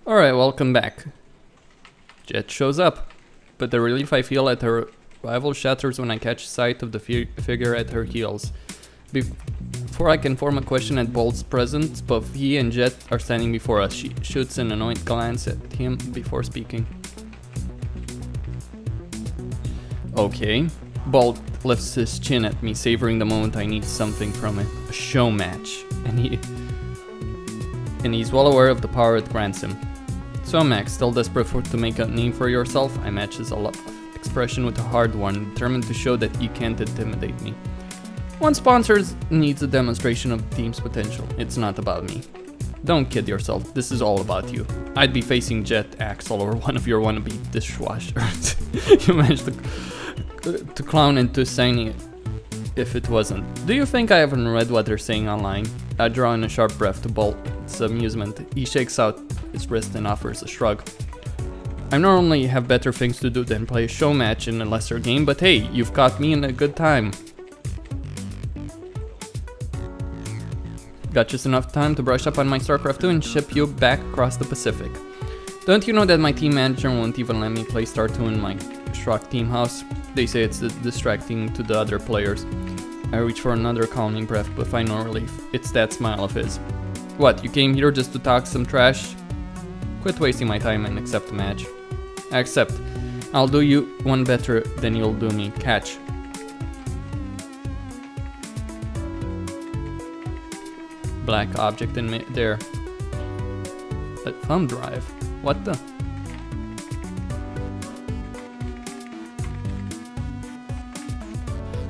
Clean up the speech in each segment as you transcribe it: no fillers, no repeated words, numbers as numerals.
Alright, welcome back. Jet shows up, but the relief I feel at her arrival shatters when I catch sight of the figure at her heels. Before I can form a question at Bolt's presence, both he and Jet are standing before us. She shoots an annoyed glance at him before speaking. Okay. Bolt lifts his chin at me, savoring the moment I need something from it. A show match. And he's well aware of the power it grants him. So Max, still desperate to make a name for yourself? I match his expression with a hard one, determined to show that you can't intimidate me. One sponsor needs a demonstration of the team's potential. It's not about me. Don't kid yourself, this is all about you. I'd be facing Jet, Axel, or one of your wannabe dishwashers. You managed to clown into saying it if it wasn't. Do you think I haven't read what they're saying online? I draw in a sharp breath to Bolt's amusement. He shakes out his wrist and offers a shrug. I normally have better things to do than play a show match in a lesser game, but hey, you've caught me in a good time. Got just enough time to brush up on my Starcraft 2 and ship you back across the Pacific. Don't you know that my team manager won't even let me play Star 2 in my Shrock team house? They say it's distracting to the other players. I reach for another calming breath, but find no relief. It's that smile of his. What, you came here just to talk some trash? Quit wasting my time and accept the match. I accept. I'll do you one better than you'll do me. Catch. Black object in there. A thumb drive. What the?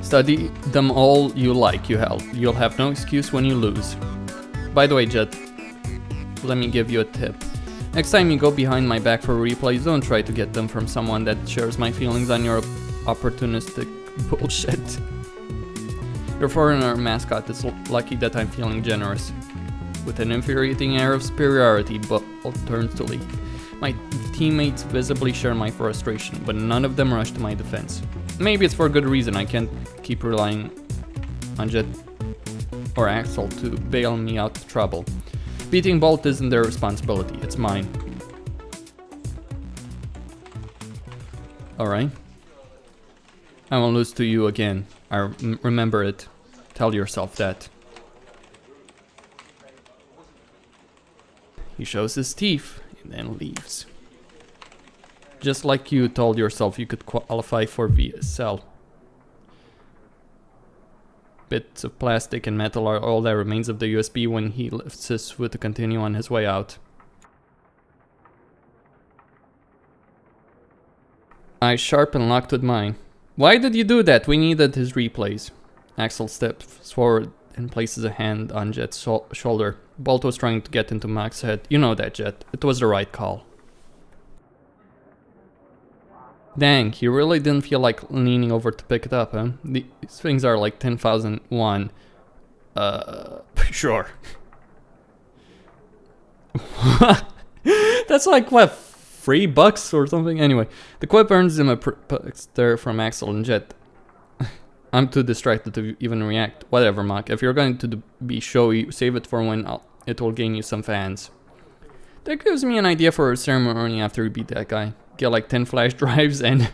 Study them all you like, you'll have no excuse when you lose. By the way, Jet, let me give you a tip. Next time you go behind my back for replays, don't try to get them from someone that shares my feelings on your opportunistic bullshit. Your foreigner mascot is lucky that I'm feeling generous. With an infuriating air of superiority, Bolt turns to leave. My teammates visibly share my frustration, but none of them rush to my defense. Maybe it's for a good reason. I can't keep relying on Jet or Axel to bail me out of trouble. Beating Bolt isn't their responsibility, it's mine. Alright. I won't lose to you again. Remember it. Tell yourself that. He shows his teeth and then leaves. Just like you told yourself you could qualify for VSL. Bits of plastic and metal are all that remains of the USB when he lifts his foot to continue on his way out. Eyes sharp and locked with mine. Why did you do that? We needed his replays. Axel steps forward and places a hand on Jet's shoulder. Bolt was trying to get into Mach's head. You know that, Jet. It was the right call. Dang, he really didn't feel like leaning over to pick it up, huh? These things are like 10,001. Sure. That's like, what, $3 or something? Anyway, the quip earns him a stare from Axel and Jet. I'm too distracted to even react. Whatever, Mach. If you're going to be showy, save it for when it will gain you some fans. That gives me an idea for a ceremony after we beat that guy. Get like 10 flash drives and...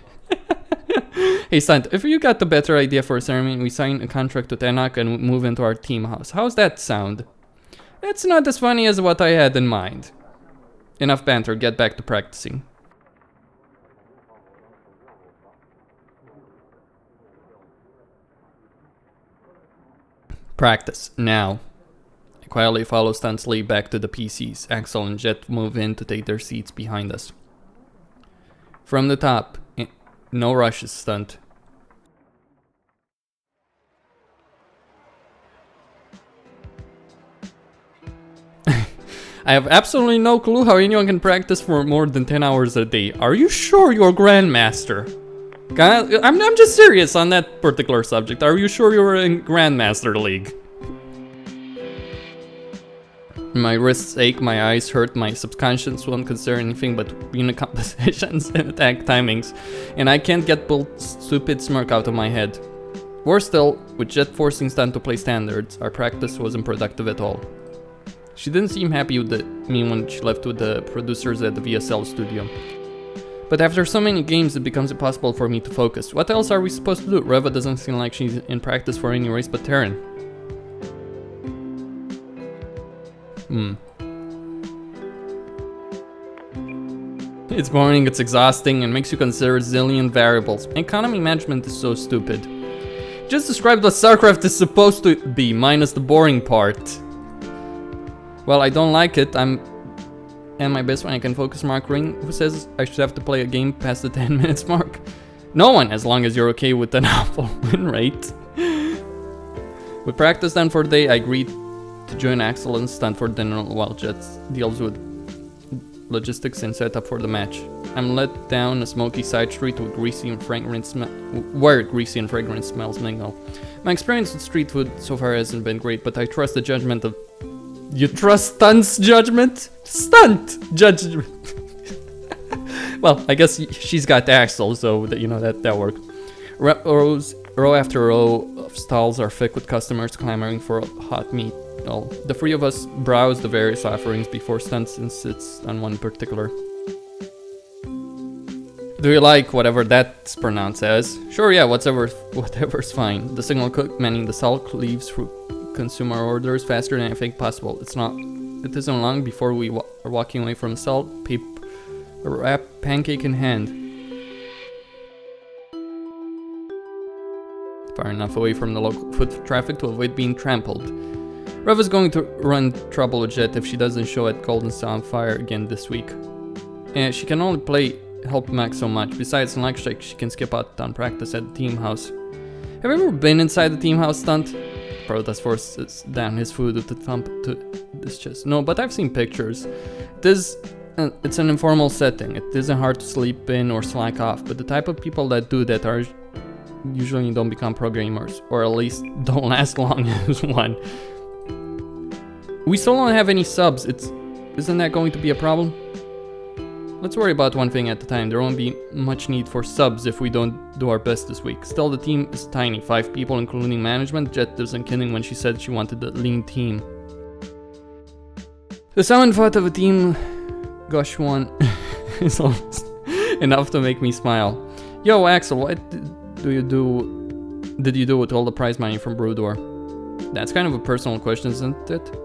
Hey Stunt, if you got the better idea for a ceremony, we sign a contract with Enoch and move into our team house. How's that sound? It's not as funny as what I had in mind. Enough banter, get back to practicing. Practice, now. I quietly follow Stunt's lead back to the PCs. Axel and Jet move in to take their seats behind us. From the top, no rushes, Stunt. I have absolutely no clue how anyone can practice for more than 10 hours a day. Are you sure you're Grandmaster? I'm just serious on that particular subject. Are you sure you're in Grandmaster League? My wrists ache, my eyes hurt, my subconscious won't consider anything but unit compositions and attack timings, and I can't get Bolt's stupid smirk out of my head. Worse still, with Jet forcing Stan to play standards, our practice wasn't productive at all. She didn't seem happy with me when she left with the producers at the VSL studio. But after so many games, it becomes impossible for me to focus. What else are we supposed to do? Reva doesn't seem like she's in practice for any race but Terran. It's boring, it's exhausting, and makes you consider a zillion variables. Economy management is so stupid. Just describe what Starcraft is supposed to be, minus the boring part. Well, I don't like it. I'm at my best when I can focus. Mark Ring, who says I should have to play a game past the 10 minutes mark. No one, as long as you're okay with an awful win rate. With practice done for the day, I agreed to join Axel and Stunt for dinner while Jets deals with logistics and setup for the match. I'm led down a smoky side street with greasy and fragrant where greasy and fragrant smells mingle. My experience with street food so far hasn't been great, but I trust the judgment of... You trust Stunt's judgment? Stunt judgment! Well, I guess she's got Axel, so that, you know, that worked. Row after row of stalls are thick with customers clamoring for hot meat. Well, the three of us browse the various offerings before Stunt insists on one particular. Do you like whatever that's pronounced as? Sure, yeah, whatever's fine. The signal cook manning the stall leaves through consumer orders faster than I think possible. It isn't long before we are walking away from the stall, a wrap pancake in hand. Far enough away from the local foot traffic to avoid being trampled. Reva's going to run trouble with Jet if she doesn't show at Golden Star on Fire again this week. And she can only help Mach so much. Besides, in like she can skip out on practice at the team house. Have you ever been inside the team house, Stunt? Protoss forces down his food with the thump to his chest. No, but I've seen pictures. It's an informal setting. It isn't hard to sleep in or slack off, but the type of people that do that are usually don't become programmers, or at least don't last long as one. We still don't have any subs. Isn't that going to be a problem? Let's worry about one thing at a time. There won't be much need for subs if we don't do our best this week. Still, the team is tiny, 5 people including management. Jet isn't kidding when she said she wanted a lean team. The sound thought of a team, gosh, one is almost enough to make me smile. Yo, Axel, what did you do with all the prize money from Brewdor? That's kind of a personal question, isn't it?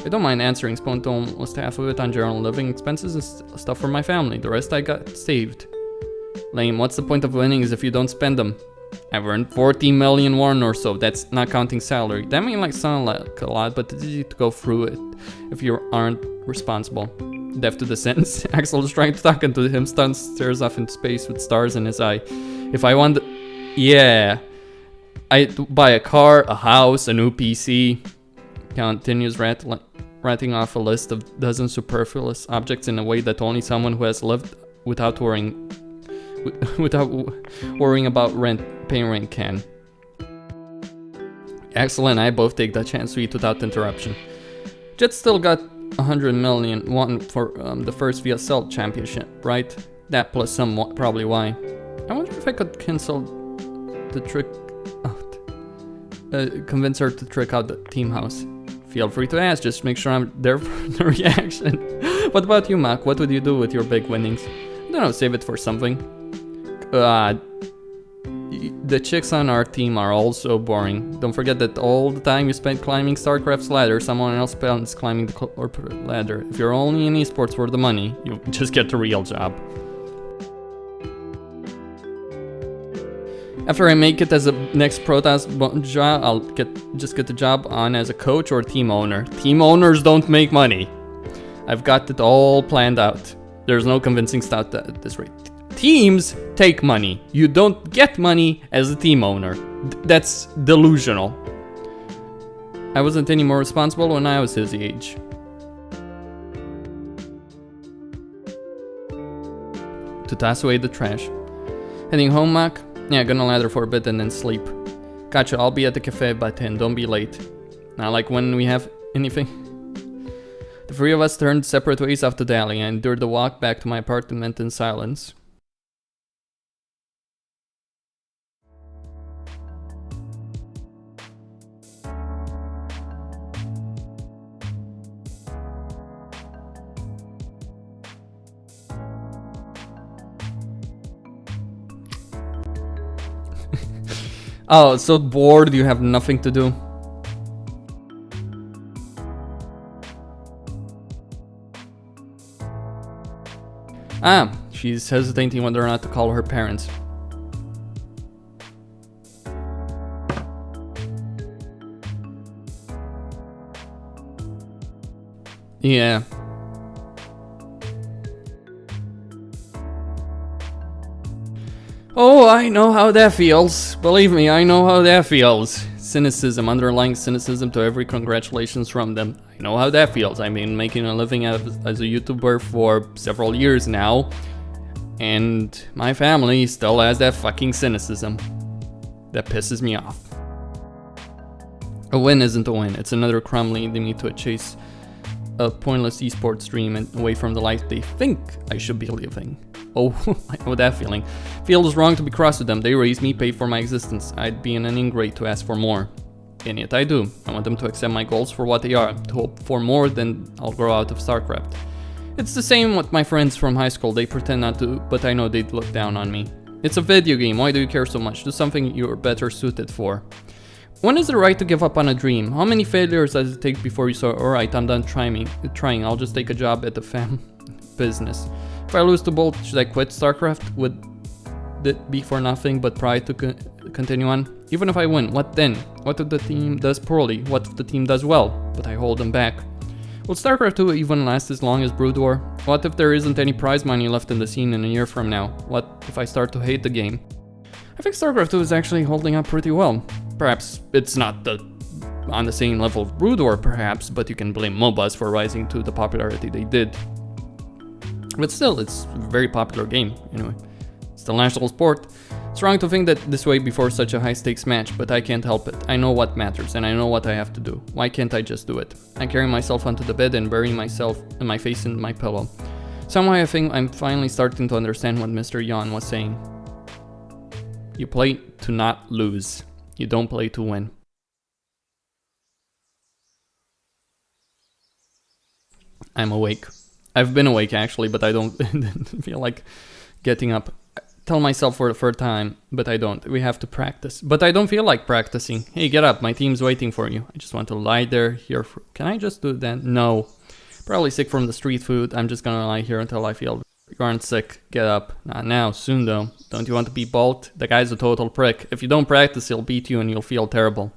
I don't mind answering. Spent almost half of it on general living expenses and stuff for my family. The rest I got saved. Lame, what's the point of winnings if you don't spend them? I've earned 40 million won or so. That's not counting salary. That may sound like a lot, but it's easy to go through it if you aren't responsible. Deaf to the sentence. Axel is trying to talk into him. Stunt stares off into space with stars in his eye. If I want... Yeah. I'd buy a car, a house, a new PC. Continues ratting off a list of dozen superfluous objects in a way that only someone who has lived without worrying about paying rent can. Axel and I both take that chance to eat without interruption. Jet still got 100 million won for the first VSL championship, right? That plus some probably why. I wonder if I could cancel the trick out. Convince her to trick out the team house. Feel free to ask, just make sure I'm there for the reaction. What about you, Mach? What would you do with your big winnings? I don't know, save it for something. The chicks on our team are all so boring. Don't forget that all the time you spend climbing Starcraft's ladder, someone else spends climbing the corporate ladder. If you're only in esports for the money, you just get the real job. After I make it as a next Protoss job, I'll just get the job on as a coach or team owner. Team owners don't make money. I've got it all planned out. There's no convincing Stout at this rate. Teams take money. You don't get money as a team owner. That's delusional. I wasn't any more responsible when I was his age. To toss away the trash. Heading home, Mach? Yeah, gonna ladder for a bit and then sleep. Gotcha, I'll be at the cafe by 10, don't be late. Not like when we have anything. The three of us turned separate ways after the alley and endured the walk back to my apartment in silence. Oh, so bored you have nothing to do? Ah, she's hesitating whether or not to call her parents. Yeah. Oh, I know how that feels. Believe me, I know how that feels. Cynicism, underlying cynicism to every congratulations from them. I know how that feels. I've been making a living as a YouTuber for several years now. And my family still has that fucking cynicism. That pisses me off. A win isn't a win. It's another crumb leading me to chase a pointless esports dream and away from the life they think I should be living. Oh, I know that feeling. Feels wrong to be cross with them. They raised me, paid for my existence. I'd be an ingrate to ask for more. And yet I do. I want them to accept my goals for what they are. To hope for more, then I'll grow out of Starcraft. It's the same with my friends from high school. They pretend not to, but I know they'd look down on me. It's a video game. Why do you care so much? Do something you're better suited for. When is it right to give up on a dream? How many failures does it take before you say, alright, I'm done trying, I'll just take a job at the business. If I lose to Bolt, should I quit Starcraft? Would it be for nothing but pride to continue on? Even if I win, what then? What if the team does poorly? What if the team does well, but I hold them back? Will Starcraft 2 even last as long as Brood War? What if there isn't any prize money left in the scene in a year from now? What if I start to hate the game? I think Starcraft 2 is actually holding up pretty well. Perhaps it's not on the same level of Brood War, perhaps, but you can blame MOBAs for rising to the popularity they did. But still, it's a very popular game, anyway. It's the national sport. It's wrong to think that this way before such a high-stakes match, but I can't help it. I know what matters, and I know what I have to do. Why can't I just do it? I carry myself onto the bed and bury myself and my face in my pillow. Somehow I think I'm finally starting to understand what Mr. Yon was saying. You play to not lose. You don't play to win. I'm awake. I've been awake actually, but I don't feel like getting up. I tell myself for the third time, but I don't. We have to practice. But I don't feel like practicing. Hey, get up. My team's waiting for you. I just want to lie there here. Can I just do that? No. Probably sick from the street food. I'm just gonna lie here until I feel. You aren't sick. Get up. Not now. Soon though. Don't you want to be Bolt? The guy's a total prick. If you don't practice, he'll beat you and you'll feel terrible.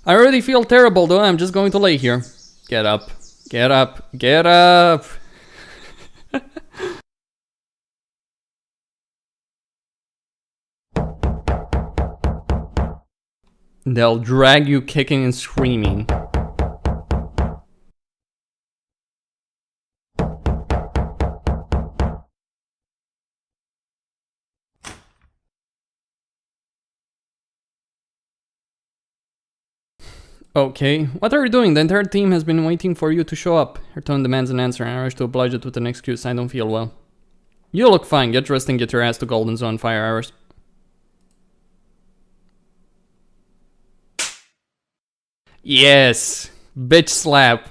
I already feel terrible though. I'm just going to lay here. Get up. Get up. Get up. They'll drag you kicking and screaming. Okay, what are you doing? The entire team has been waiting for you to show up. Her tone demands an answer, and I rush to oblige it with an excuse. I don't feel well. You look fine. Get dressed and get your ass to Golden Zone Fire Hours. Yes! Bitch slap.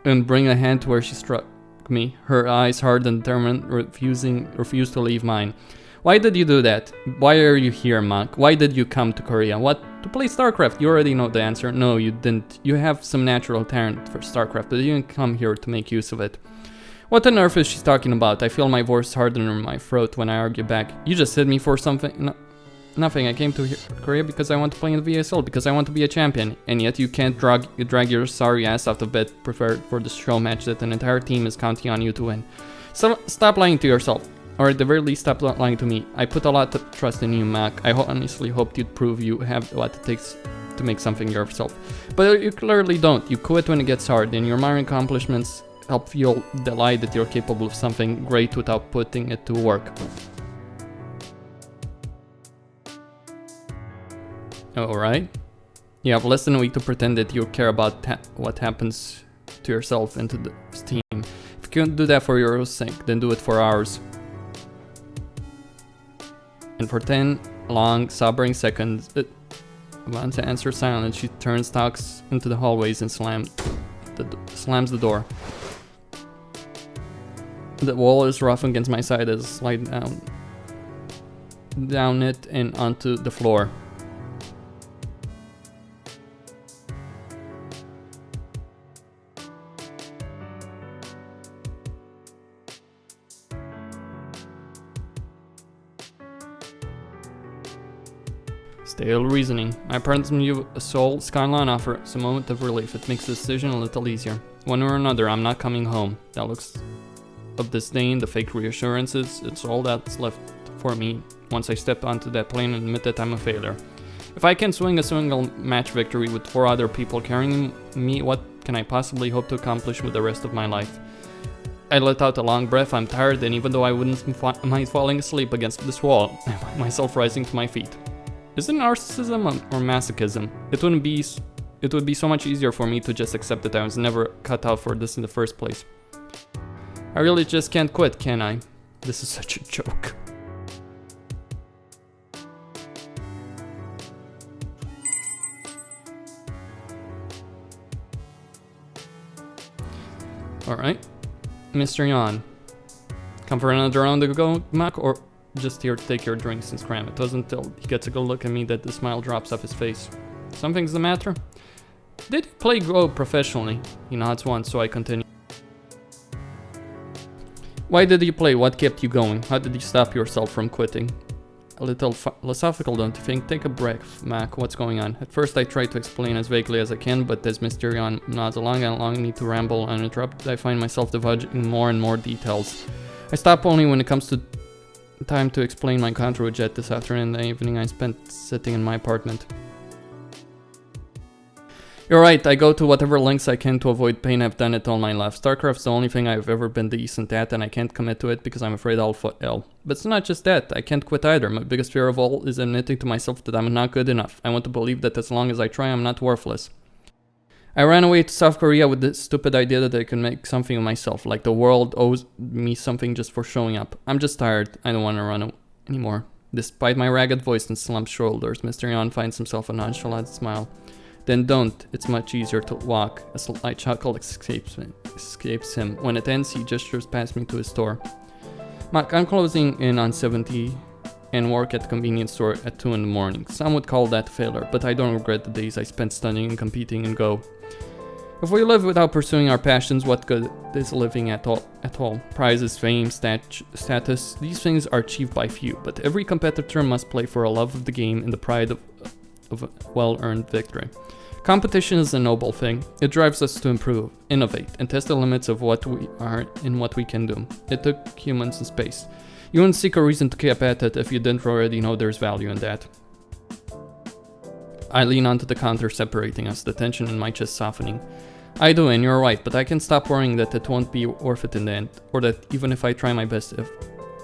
And bring a hand to where she struck me. Her eyes hard and determined, refused to leave mine. Why did you do that? Why are you here, Mach? Why did you come to Korea? What? To play Starcraft? You already know the answer. No, you didn't. You have some natural talent for Starcraft, but you didn't come here to make use of it. What on earth is she talking about? I feel my voice harden in my throat when I argue back. You just hit me for something. No, nothing. I came to Korea because I want to play in the VSL, because I want to be a champion. And yet you can't drag your sorry ass out of bed prepared for the show match that an entire team is counting on you to win. So stop lying to yourself. Or at the very least, stop lying to me. I put a lot of trust in you, Mach. I honestly hoped you'd prove you have what it takes to make something yourself. But you clearly don't. You quit when it gets hard, and your minor accomplishments help fuel the lie that you're capable of something great without putting it to work. Alright. You have less than a week to pretend that you care about what happens to yourself and to the team. If you can't do that for your sake, then do it for ours. And for 10 long, sobering seconds, About to answer silence, she turns, stalks into the hallways, and slams the door. The wall is rough against my side as I slide down it and onto the floor. Stale reasoning. My parents knew a soul skyline offers a moment of relief. It makes the decision a little easier. One way or another, I'm not coming home. That looks of disdain, the fake reassurances, it's all that's left for me once I step onto that plane and admit that I'm a failure. If I can swing a single match victory with 4 other people carrying me, what can I possibly hope to accomplish with the rest of my life? I let out a long breath. I'm tired, and even though I wouldn't mind falling asleep against this wall, I find myself rising to my feet. Is it narcissism or masochism? It would be so much easier for me to just accept that I was never cut out for this in the first place. I really just can't quit, can I? This is such a joke. Alright. Mr. Yon. Come for another round to go, Mach, or just here to take your drinks and scram? It wasn't until he gets a good look at me that the smile drops off his face. Something's the matter? Did you play Go professionally? He nods once, so I continue. Why did you play? What kept you going? How did you stop yourself from quitting? A little philosophical, don't you think? Take a breath, Mach. What's going on? At first I try to explain as vaguely as I can, but as Mr. Yon nods along and allowing me to ramble uninterrupted, I find myself divulging more and more details. I stop only when it comes to time to explain my contour jet this afternoon and the evening I spent sitting in my apartment. You're right, I go to whatever lengths I can to avoid pain. I've done it all my life. Starcraft's the only thing I've ever been decent at, and I can't commit to it because I'm afraid I'll fail. But it's not just that, I can't quit either. My biggest fear of all is admitting to myself that I'm not good enough. I want to believe that as long as I try, I'm not worthless. I ran away to South Korea with the stupid idea that I can make something of myself, like the world owes me something just for showing up. I'm just tired, I don't want to run anymore. Despite my ragged voice and slumped shoulders, Mr. Yon finds himself a nonchalant smile. Then don't, it's much easier to walk. A slight chuckle escapes him. When it ends, he gestures past me to his store. Mach, I'm closing in on 70 and work at the convenience store at 2 in the morning. Some would call that a failure, but I don't regret the days I spent studying and competing in Go. If we live without pursuing our passions, what good is living at all? Prizes, fame, status, these things are achieved by few, but every competitor must play for a love of the game and the pride of a well-earned victory. Competition is a noble thing. It drives us to improve, innovate, and test the limits of what we are and what we can do. It took humans in space. You wouldn't seek a reason to keep at it if you didn't already know there's value in that. I lean onto the counter, separating us, the tension in my chest softening. I do, and you're right, but I can stop worrying that it won't be worth it in the end, or that even if I try my best,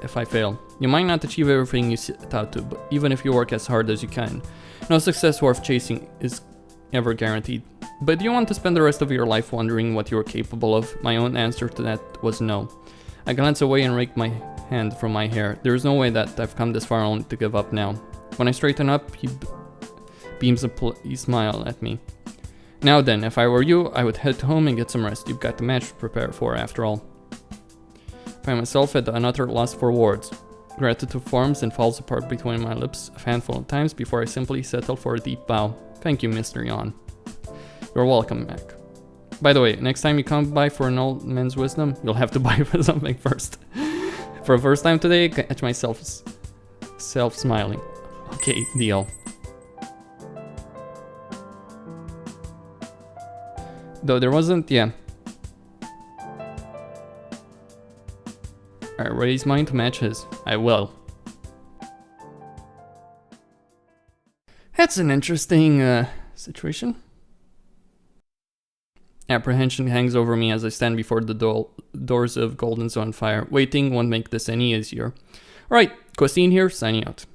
if I fail. You might not achieve everything you set out to, but even if you work as hard as you can, no success worth chasing is ever guaranteed. But do you want to spend the rest of your life wondering what you are capable of? My own answer to that was no. I glance away and rake my hand from my hair. There is no way that I've come this far only to give up now. When I straighten up, he beams a pleased smile at me. Now then, if I were you, I would head home and get some rest. You've got the match to prepare for, after all. I find myself at an utter loss for words. Gratitude forms and falls apart between my lips a handful of times before I simply settle for a deep bow. Thank you, Mr. Yon. You're welcome, Mach. By the way, next time you come by for an old man's wisdom, you'll have to buy something first. For the first time today, I catch myself smiling. Okay, deal. Though there wasn't, yeah. I raise mine to match his. I will. That's an interesting situation. Apprehension hangs over me as I stand before the doors of Golden Zone Fire. Waiting won't make this any easier. Alright, Costin here, signing out.